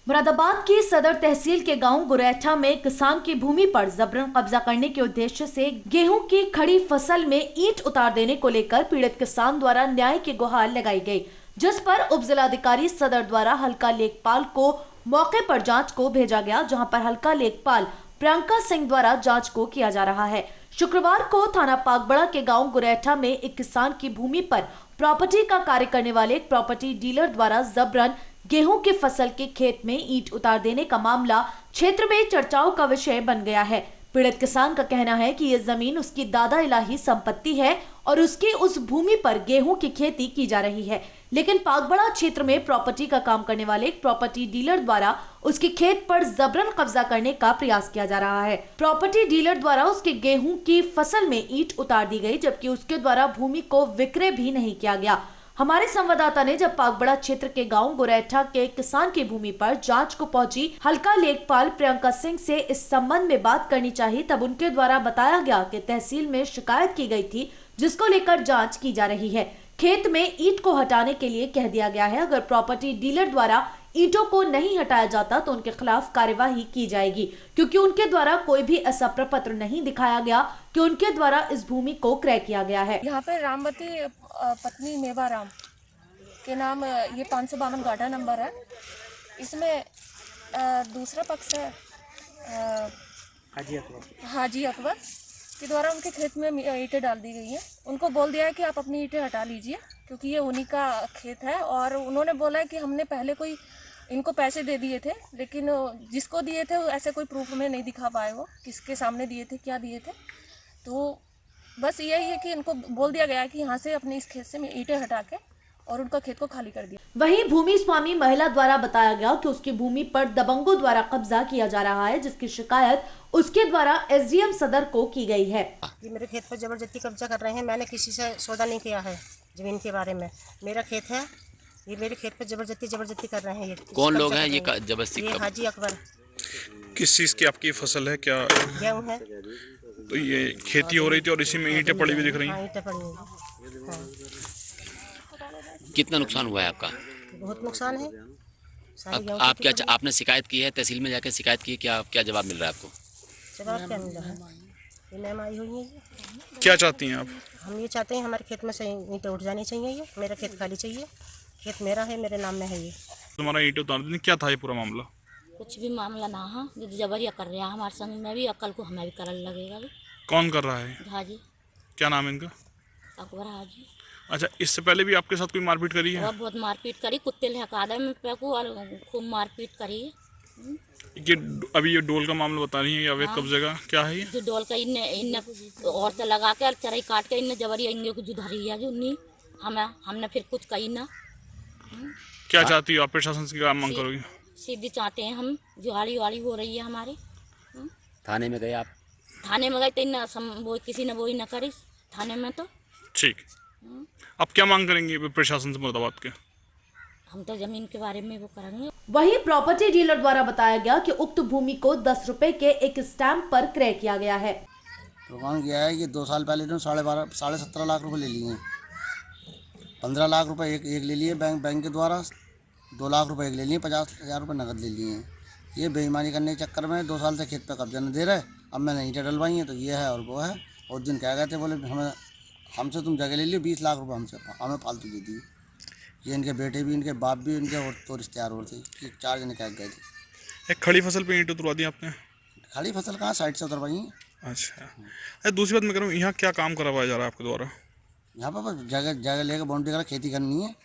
मुरादाबाद की सदर तहसील के गांव गुरैठा में किसान की भूमि पर जबरन कब्जा करने के उद्देश्य से गेहूं की खड़ी फसल में ईंट उतार देने को लेकर पीड़ित किसान द्वारा न्याय की गुहार लगाई गई, जिस पर उप जिलाधिकारी सदर द्वारा हल्का लेखपाल को मौके पर जांच को भेजा गया, जहां पर हल्का लेखपाल प्रियंका सिंह द्वारा जांच को किया जा रहा है। शुक्रवार को थाना पागबड़ा के गांव गुरैठा में एक किसान की भूमि पर प्रॉपर्टी का कार्य करने वाले एक प्रॉपर्टी डीलर द्वारा जबरन गेहूं की फसल के खेत में ईंट उतार देने का मामला क्षेत्र में चर्चाओं का विषय बन गया है। पीड़ित किसान का कहना है कि ये जमीन उसकी दादा इलाही संपत्ति है और उसकी उस भूमि पर गेहूं की खेती की जा रही है, लेकिन पागबड़ा क्षेत्र में प्रॉपर्टी का काम करने वाले एक प्रॉपर्टी डीलर द्वारा उसके खेत पर जबरन कब्जा करने का प्रयास किया जा रहा है। प्रॉपर्टी डीलर द्वारा उसके गेहूं की फसल में ईंट उतार दी गई, जबकि उसके द्वारा भूमि को विक्रय भी नहीं किया गया। हमारे संवाददाता ने जब पागबड़ा क्षेत्र के गांव गुरैठा के किसान की भूमि पर जांच को पहुंची हल्का लेखपाल प्रियंका सिंह से इस संबंध में बात करनी चाहिए, तब उनके द्वारा बताया गया कि तहसील में शिकायत की गई थी, जिसको लेकर जांच की जा रही है। खेत में ईंट को हटाने के लिए कह दिया गया है। अगर प्रॉपर्टी डीलर द्वारा ईंटों को नहीं हटाया जाता तो उनके खिलाफ कार्यवाही की जाएगी, क्योंकि उनके द्वारा कोई भी ऐसा प्रपत्र नहीं दिखाया गया कि उनके द्वारा इस भूमि को क्रय किया गया है। यहाँ पे रामवती पत्नी मेवाराम के नाम ये 552 गाढ़ा नंबर है। इसमें दूसरा पक्ष है हाजी अकबर के द्वारा उनके खेत में ईंटें डाल दी गई हैं। उनको बोल दिया है कि आप अपनी ईंटें हटा लीजिए, क्योंकि ये उन्हीं का खेत है। और उन्होंने बोला है कि हमने पहले कोई इनको पैसे दे दिए थे, लेकिन जिसको दिए थे ऐसे कोई प्रूफ में नहीं दिखा पाए, वो किसके सामने दिए थे, क्या दिए थे। तो बस यही है कि इनको बोल दिया गया है कि यहाँ से अपने इस खेत से ईंटें हटा के और उनका खेत को खाली कर दिया। वहीं भूमि स्वामी महिला द्वारा बताया गया कि उसकी भूमि पर दबंगों द्वारा कब्जा किया जा रहा है, जिसकी शिकायत उसके द्वारा एसडीएम सदर को की गई है। ये मेरे खेत पर जबरदस्ती कब्जा कर रहे हैं। मैंने किसी से सौदा नहीं किया है जमीन के बारे में। मेरा खेत है, ये मेरे खेत पर जबरदस्ती कर रहे हैं। ये कौन लोग हैं ये जबरदस्ती? ये हाजी अकबर। किस चीज़ की आपकी फसल है? क्या गेहूँ है? तो ये खेती हो रही थी और इसी में ईंटें पड़ी हुई दिख रही हैं। हाँ, ईंटें पड़ी हुई हैं। कितना नुकसान हुआ है आपका? बहुत नुकसान है। आप क्या आपने शिकायत की है? तहसील में जाकर शिकायत की, क्या जवाब मिल रहा है आपको? जवाब क्या मिल रहा है? ये मैम आई हुई है। क्या चाहती हैं आप? हम ये चाहते हैं हमारे खेत में से ईंटें उठ जानी चाहिए। ये मेरा खेत खाली चाहिए। खेत मेरा है, मेरे नाम में है। ये तुम्हारा ईंटें उतार देने क्या था ये पूरा मामला? कुछ भी मामला ना हो, जो जबरिया कर रहा है हमारे संग में भी, अकल को हमें भी करल लगेगा। कौन कर रहा है? हाजी क्या नाम है इनका? अकबर हाजी। अच्छा, इससे पहले भी आपके साथ कोई मारपीट करी है? और बहुत मारपीट करी, कुत्ते लहका दे में पे को, और खूब मारपीट करी है। ये अभी ये डोल का मामला बता रही है, अवैध कब्जे का क्या है ये? जो डोल का इन्ने औरतें लगा के चराई काट के इन्ने जबरिया इन्ने को जुधारी है, जो नहीं हमने फिर कुछ कही ना। क्या चाहती हो आप? प्रशासन से क्या मांग करोगे? सीधी चाहते हैं हम, जुहाड़ी वाड़ी हो रही है हमारे। थाने में गए आप? थाने में गए तो वो किसी ने वो ही न करी थाने में। तो ठीक, आप क्या मांग करेंगे प्रशासन से मुरादाबाद के? हम तो जमीन के बारे में वो करेंगे। वहीं प्रॉपर्टी डीलर द्वारा बताया गया कि उक्त भूमि को 10 रुपए के एक स्टैंप पर क्रय किया गया है। प्रमाण किया है कि 2 साल पहले तो 17.5 लाख रुपए ले लिए। 15 लाख रुपए एक ले लिए बैंक के द्वारा, 2 लाख रुपए एक ले लिए, 50,000 रुपये नकद ले लिए हैं। ये बेईमानी करने के चक्कर में 2 साल से खेत पे कब्जा नहीं दे रहे। अब मैंने ईंटें डलवाई हैं तो ये है और वो है। और दिन कह गए थे, बोले हमसे तुम जगह ले लियो, 20 लाख रुपये हमें फालतू दे दिए। ये इनके बेटे भी, इनके बाप भी, इनके और तो रिश्तेदार और थे, 4 जने कह गए थे। एक खड़ी फसल पे ईंट उतरवा दी आपने? खाली फसल कहाँ, साइड से उतरवाई हैं। अच्छा, दूसरी बात मैं कह रहा हूँ, यहाँ क्या काम करवाया जा रहा है आपके द्वारा? यहाँ पर बस जगह लेकर बाउंड्री करा खेती करनी है।